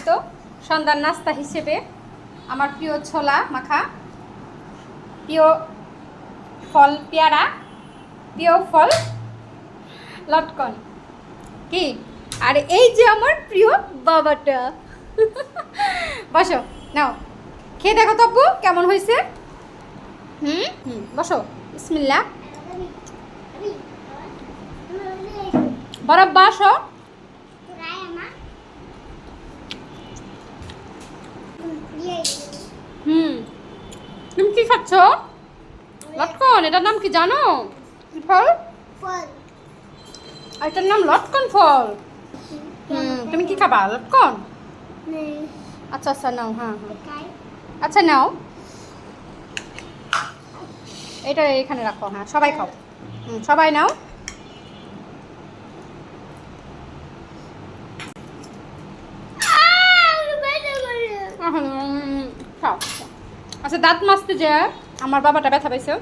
এই তো সন্ধ্যার নাস্তা হিসেবে আমার প্রিয় ছোলা মাখা, প্রিয় ফল পেয়ারা, প্রিয় ফল লটকন কি, আর এই যে আমার প্রিয় বাবাটা। বসো, নাও খেয়ে দেখো তো আব্বু কেমন হয়েছে। বসো, বিসমিল্লাহ। বরফ বাসো। তুমি কি খাচ্ছ? লটকন। এটার নাম কি জানো? কি ফল? এটার নাম লটকন ফল। তুমি কি খাবা? লটকন। আচ্ছা আচ্ছা নাও। হ্যাঁ হ্যাঁ আচ্ছা নাও, এটা এখানে রাখো। হ্যাঁ সবাই খাও। সবাই নাও। খাও। আচ্ছা দাঁত মাজতে যে আমার বাবাটা ব্যথা পাইছে।